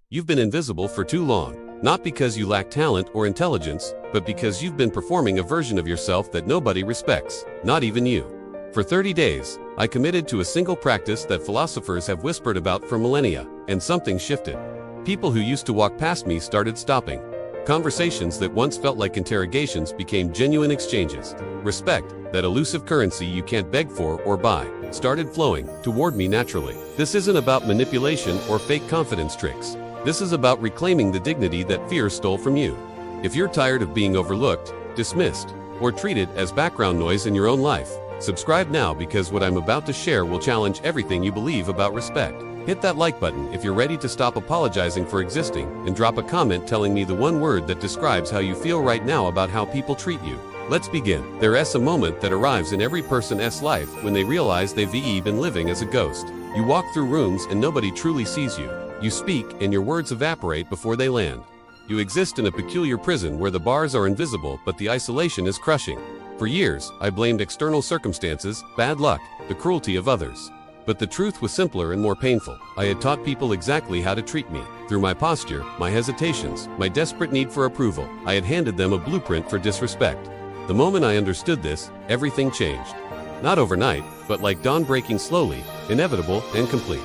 You've been invisible for too long, not because you lack talent or intelligence, but because you've been performing a version of yourself that nobody respects, not even you. For 30 days, I committed to a single practice that philosophers have whispered about for millennia, and something shifted. People who used to walk past me started stopping. Conversations that once felt like interrogations became genuine exchanges. Respect, that elusive currency you can't beg for or buy, started flowing toward me naturally. This isn't about manipulation or fake confidence tricks. This is about reclaiming the dignity that fear stole from you. If you're tired of being overlooked, dismissed, or treated as background noise in your own life, subscribe now, because what I'm about to share will challenge everything you believe about respect. Hit that like button if you're ready to stop apologizing for existing, and drop a comment telling me the one word that describes how you feel right now about how people treat you. Let's begin. There's a moment that arrives in every person's life when they realize they've been living as a ghost. You walk through rooms and nobody truly sees you. You speak and your words evaporate before they land. You exist in a peculiar prison where the bars are invisible but the isolation is crushing. For years, I blamed external circumstances, bad luck, the cruelty of others. But the truth was simpler and more painful. I had taught people exactly how to treat me. Through my posture, my hesitations, my desperate need for approval, I had handed them a blueprint for disrespect. The moment I understood this, everything changed. Not overnight, but like dawn breaking slowly, inevitable and complete.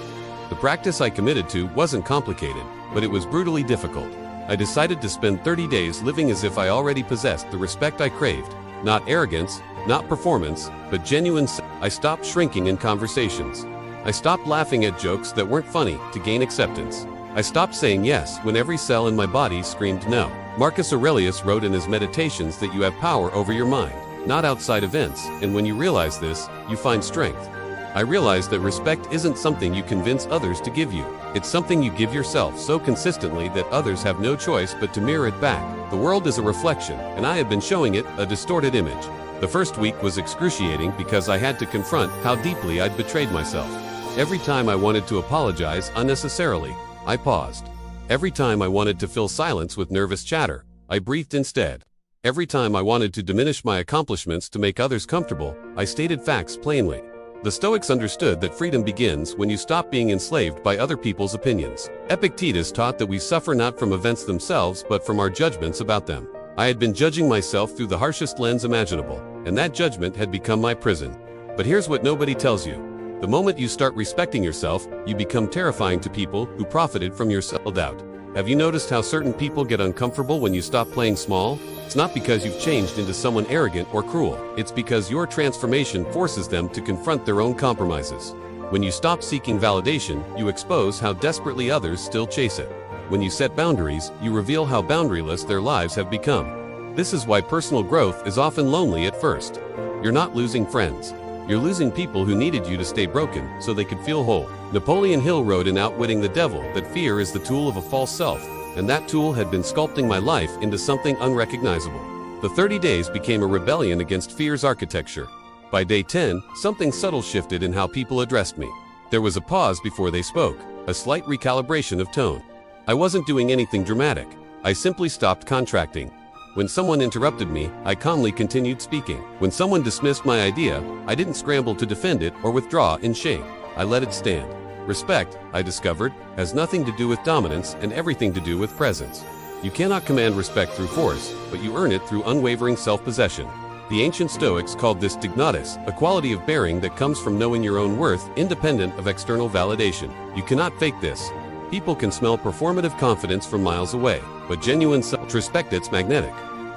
The practice I committed to wasn't complicated, but it was brutally difficult. I decided to spend 30 days living as if I already possessed the respect I craved. Not arrogance, not performance, but genuine. I stopped shrinking in conversations. I stopped laughing at jokes that weren't funny to gain acceptance. I stopped saying yes when every cell in my body screamed no. Marcus Aurelius wrote in his Meditations that you have power over your mind, not outside events, and when you realize this, you find strength. I realized that respect isn't something you convince others to give you. It's something you give yourself so consistently that others have no choice but to mirror it back. The world is a reflection, and I had been showing it a distorted image. The first week was excruciating because I had to confront how deeply I'd betrayed myself. Every time I wanted to apologize unnecessarily, I paused. Every time I wanted to fill silence with nervous chatter, I breathed instead. Every time I wanted to diminish my accomplishments to make others comfortable, I stated facts plainly. The Stoics understood that freedom begins when you stop being enslaved by other people's opinions. Epictetus taught that we suffer not from events themselves but from our judgments about them. I had been judging myself through the harshest lens imaginable, and that judgment had become my prison. But here's what nobody tells you. The moment you start respecting yourself, you become terrifying to people who profited from your self-doubt. Have you noticed how certain people get uncomfortable when you stop playing small? It's not because you've changed into someone arrogant or cruel. It's because your transformation forces them to confront their own compromises. When you stop seeking validation, you expose how desperately others still chase it. When you set boundaries, you reveal how boundaryless their lives have become. This is why personal growth is often lonely at first. You're not losing friends. You're losing people who needed you to stay broken so they could feel whole. Napoleon Hill wrote in Outwitting the Devil that fear is the tool of a false self, and that tool had been sculpting my life into something unrecognizable. The 30 days became a rebellion against fear's architecture. By day 10, something subtle shifted in how people addressed me. There was a pause before they spoke, a slight recalibration of tone. I wasn't doing anything dramatic. I simply stopped contracting. When someone interrupted me, I calmly continued speaking. When someone dismissed my idea, I didn't scramble to defend it or withdraw in shame. I let it stand. Respect, I discovered, has nothing to do with dominance and everything to do with presence. You cannot command respect through force, but you earn it through unwavering self-possession. The ancient Stoics called this dignatus, a quality of bearing that comes from knowing your own worth, independent of external validation. You cannot fake this. People can smell performative confidence from miles away, but genuine self-respect is magnetic.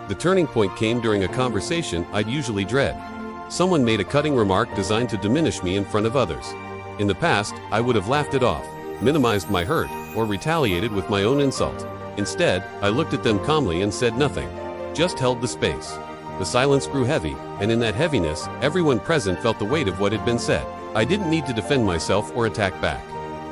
The turning point came during a conversation I'd usually dread. Someone made a cutting remark designed to diminish me in front of others. In the past, I would have laughed it off, minimized my hurt, or retaliated with my own insult. Instead, I looked at them calmly and said nothing, just held the space. The silence grew heavy, and in that heaviness, everyone present felt the weight of what had been said. I didn't need to defend myself or attack back.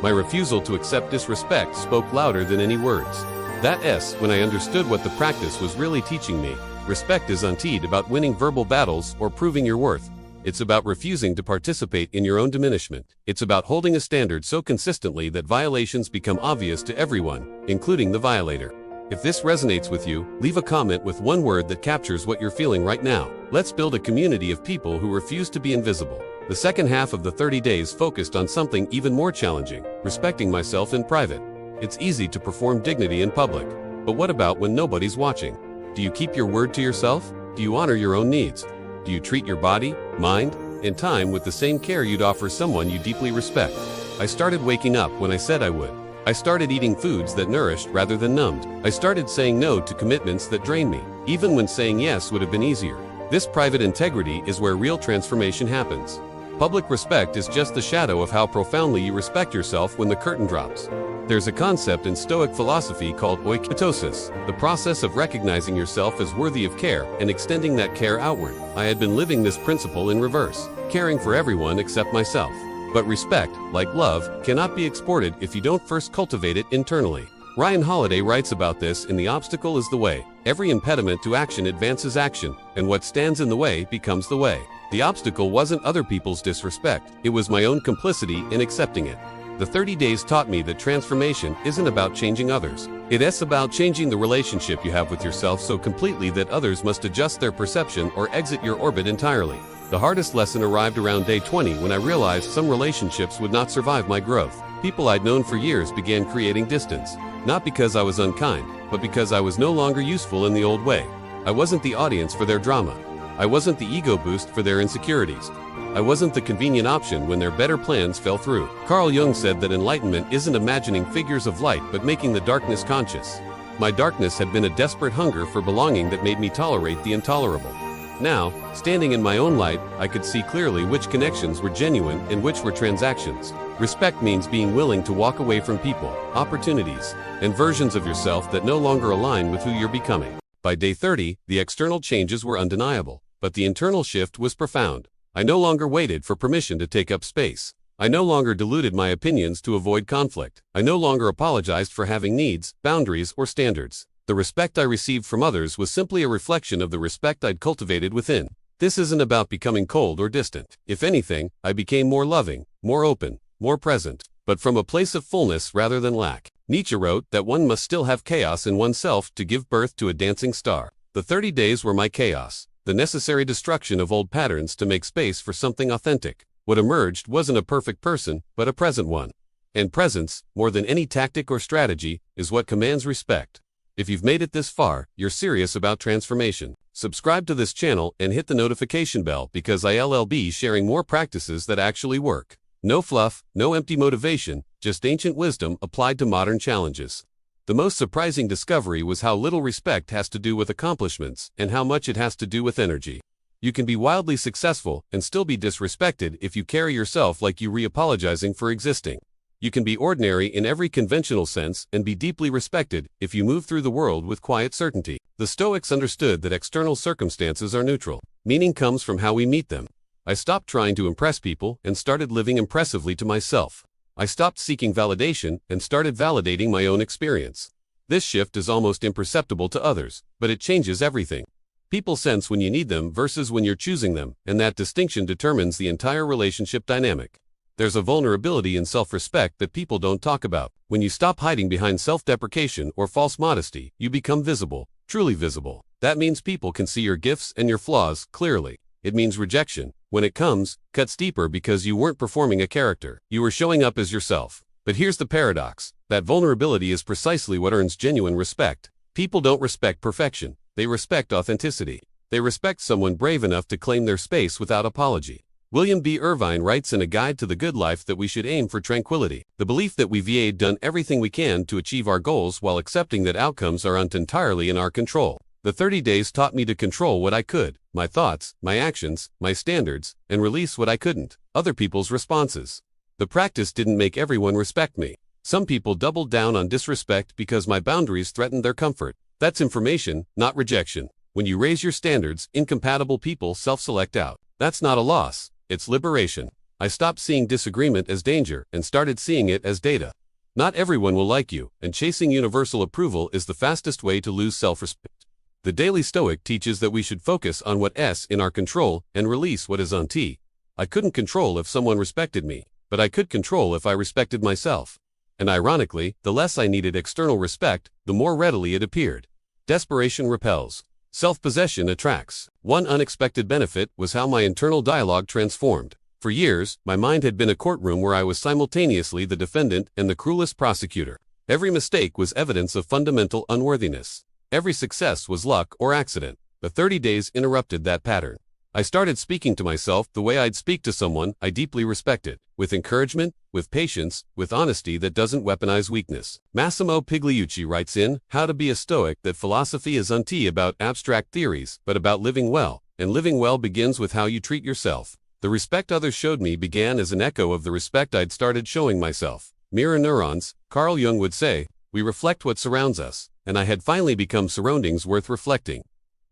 My refusal to accept disrespect spoke louder than any words. That's when I understood what the practice was really teaching me. Respect is indeed about winning verbal battles or proving your worth. It's about refusing to participate in your own diminishment. It's about holding a standard so consistently that violations become obvious to everyone, including the violator. If this resonates with you, leave a comment with one word that captures what you're feeling right now. Let's build a community of people who refuse to be invisible. The second half of the 30 days focused on something even more challenging: respecting myself in private. It's easy to perform dignity in public. But what about when nobody's watching? Do you keep your word to yourself? Do you honor your own needs? Do you treat your body, mind, and time with the same care you'd offer someone you deeply respect? I started waking up when I said I would. I started eating foods that nourished rather than numbed. I started saying no to commitments that drained me, even when saying yes would have been easier. This private integrity is where real transformation happens. Public respect is just the shadow of how profoundly you respect yourself when the curtain drops. There's a concept in Stoic philosophy called Epictetus, the process of recognizing yourself as worthy of care and extending that care outward. I had been living this principle in reverse, caring for everyone except myself. But respect, like love, cannot be exported if you don't first cultivate it internally. Ryan Holiday writes about this in The Obstacle is the Way. Every impediment to action advances action, and what stands in the way becomes the way. The obstacle wasn't other people's disrespect, it was my own complicity in accepting it. The 30 days taught me that transformation isn't about changing others. It's about changing the relationship you have with yourself so completely that others must adjust their perception or exit your orbit entirely. The hardest lesson arrived around day 20 when I realized some relationships would not survive my growth. People I'd known for years began creating distance. Not because I was unkind, but because I was no longer useful in the old way. I wasn't the audience for their drama. I wasn't the ego boost for their insecurities. I wasn't the convenient option when their better plans fell through. Carl Jung said that enlightenment isn't imagining figures of light but making the darkness conscious. My darkness had been a desperate hunger for belonging that made me tolerate the intolerable. Now, standing in my own light, I could see clearly which connections were genuine and which were transactions. Respect means being willing to walk away from people, opportunities, and versions of yourself that no longer align with who you're becoming. By day 30, the external changes were undeniable, but the internal shift was profound. I no longer waited for permission to take up space. I no longer diluted my opinions to avoid conflict. I no longer apologized for having needs, boundaries, or standards. The respect I received from others was simply a reflection of the respect I'd cultivated within. This isn't about becoming cold or distant. If anything, I became more loving, more open, more present, but from a place of fullness rather than lack. Nietzsche wrote that one must still have chaos in oneself to give birth to a dancing star. The 30 days were my chaos, the necessary destruction of old patterns to make space for something authentic. What emerged wasn't a perfect person, but a present one. And presence, more than any tactic or strategy, is what commands respect. If you've made it this far, you're serious about transformation. Subscribe to this channel and hit the notification bell because I'll be sharing more practices that actually work. No fluff, no empty motivation, just ancient wisdom applied to modern challenges. The most surprising discovery was how little respect has to do with accomplishments and how much it has to do with energy. You can be wildly successful and still be disrespected if you carry yourself like you re-apologizing for existing. You can be ordinary in every conventional sense and be deeply respected if you move through the world with quiet certainty. The Stoics understood that external circumstances are neutral. Meaning comes from how we meet them. I stopped trying to impress people and started living impressively to myself. I stopped seeking validation and started validating my own experience. This shift is almost imperceptible to others, but it changes everything. People sense when you need them versus when you're choosing them, and that distinction determines the entire relationship dynamic. There's a vulnerability in self-respect that people don't talk about. When you stop hiding behind self-deprecation or false modesty, you become visible, truly visible. That means people can see your gifts and your flaws clearly. It means rejection, when it comes, cuts deeper because you weren't performing a character. You were showing up as yourself. But here's the paradox. That vulnerability is precisely what earns genuine respect. People don't respect perfection. They respect authenticity. They respect someone brave enough to claim their space without apology. William B. Irvine writes in A Guide to the Good Life that we should aim for tranquility, the belief that we've done everything we can to achieve our goals while accepting that outcomes aren't entirely in our control. The 30 days taught me to control what I could, my thoughts, my actions, my standards, and release what I couldn't, other people's responses. The practice didn't make everyone respect me. Some people doubled down on disrespect because my boundaries threatened their comfort. That's information, not rejection. When you raise your standards, incompatible people self-select out. That's not a loss. It's liberation. I stopped seeing disagreement as danger and started seeing it as data. Not everyone will like you, and chasing universal approval is the fastest way to lose self-respect. The Daily Stoic teaches that we should focus on what's in our control and release what is on T. I couldn't control if someone respected me, but I could control if I respected myself. And ironically, the less I needed external respect, the more readily it appeared. Desperation repels. Self-possession attracts. One unexpected benefit was how my internal dialogue transformed. For years, my mind had been a courtroom where I was simultaneously the defendant and the cruelest prosecutor. Every mistake was evidence of fundamental unworthiness. Every success was luck or accident. The 30 days interrupted that pattern. I started speaking to myself the way I'd speak to someone I deeply respected, with encouragement, with patience, with honesty that doesn't weaponize weakness. Massimo Pigliucci writes in How to Be a Stoic that philosophy is not about abstract theories, but about living well, and living well begins with how you treat yourself. The respect others showed me began as an echo of the respect I'd started showing myself. Mirror neurons, Carl Jung would say, we reflect what surrounds us, and I had finally become surroundings worth reflecting.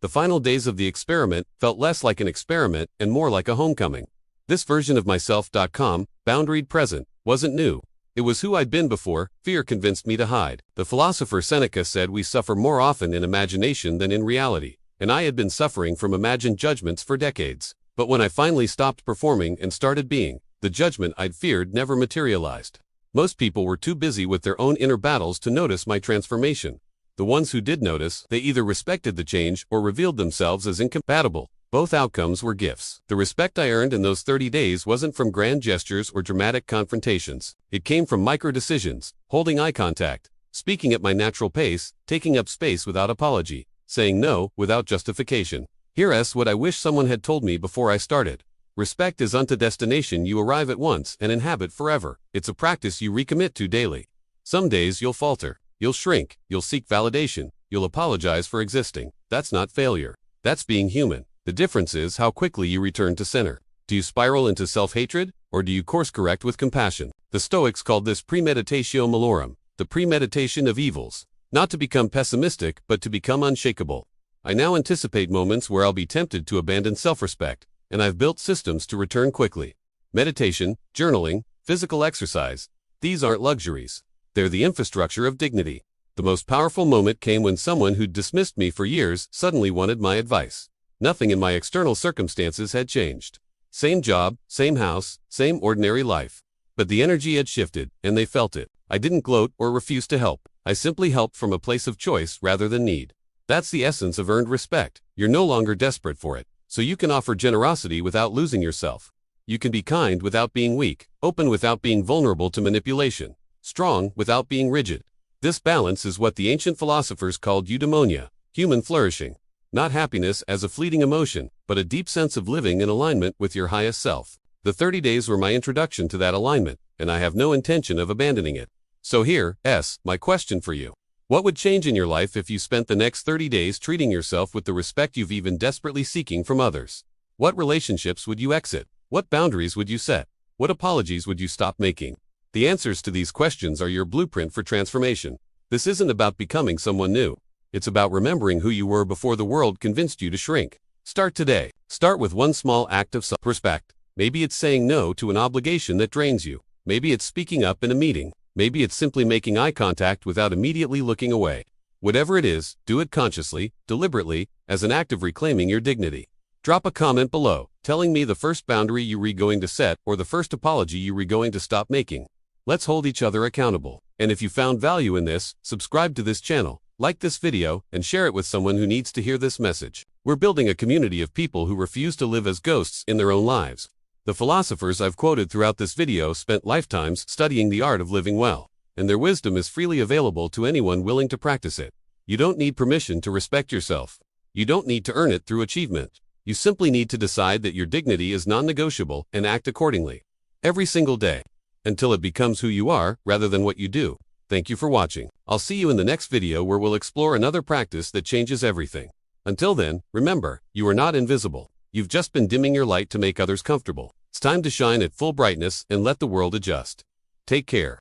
The final days of the experiment felt less like an experiment and more like a homecoming. This version of myself.com, boundaried present, wasn't new. It was who I'd been before fear convinced me to hide. The philosopher Seneca said we suffer more often in imagination than in reality, and I had been suffering from imagined judgments for decades. But when I finally stopped performing and started being, the judgment I'd feared never materialized. Most people were too busy with their own inner battles to notice my transformation. The ones who did notice, they either respected the change or revealed themselves as incompatible. Both outcomes were gifts. The respect I earned in those 30 days wasn't from grand gestures or dramatic confrontations. It came from micro-decisions, holding eye contact, speaking at my natural pace, taking up space without apology, saying no without justification. Here's what I wish someone had told me before I started. Respect isn't a destination you arrive at once and inhabit forever. It's a practice you recommit to daily. Some days you'll falter. You'll shrink, you'll seek validation, you'll apologize for existing. That's not failure. That's being human. The difference is how quickly you return to center. Do you spiral into self-hatred, or do you course-correct with compassion? The Stoics called this premeditatio malorum, the premeditation of evils. Not to become pessimistic, but to become unshakable. I now anticipate moments where I'll be tempted to abandon self-respect, and I've built systems to return quickly. Meditation, journaling, physical exercise. These aren't luxuries. They're the infrastructure of dignity. The most powerful moment came when someone who'd dismissed me for years suddenly wanted my advice. Nothing in my external circumstances had changed. Same job, same house, same ordinary life. But the energy had shifted, and they felt it. I didn't gloat or refuse to help. I simply helped from a place of choice rather than need. That's the essence of earned respect. You're no longer desperate for it, so you can offer generosity without losing yourself. You can be kind without being weak, open without being vulnerable to manipulation, strong without being rigid. This balance is what the ancient philosophers called eudaimonia, human flourishing. Not happiness as a fleeting emotion, but a deep sense of living in alignment with your highest self. The 30 days were my introduction to that alignment, and I have no intention of abandoning it. So here's my question for you. What would change in your life if you spent the next 30 days treating yourself with the respect you've even desperately seeking from others? What relationships would you exit? What boundaries would you set? What apologies would you stop making? The answers to these questions are your blueprint for transformation. This isn't about becoming someone new. It's about remembering who you were before the world convinced you to shrink. Start today. Start with one small act of self-respect. Maybe it's saying no to an obligation that drains you. Maybe it's speaking up in a meeting. Maybe it's simply making eye contact without immediately looking away. Whatever it is, do it consciously, deliberately, as an act of reclaiming your dignity. Drop a comment below, telling me the first boundary you were going to set or the first apology you were going to stop making. Let's hold each other accountable. And if you found value in this, subscribe to this channel, like this video, and share it with someone who needs to hear this message. We're building a community of people who refuse to live as ghosts in their own lives. The philosophers I've quoted throughout this video spent lifetimes studying the art of living well, and their wisdom is freely available to anyone willing to practice it. You don't need permission to respect yourself. You don't need to earn it through achievement. You simply need to decide that your dignity is non-negotiable and act accordingly. Every single day. Until it becomes who you are, rather than what you do. Thank you for watching. I'll see you in the next video where we'll explore another practice that changes everything. Until then, remember, you are not invisible. You've just been dimming your light to make others comfortable. It's time to shine at full brightness and let the world adjust. Take care.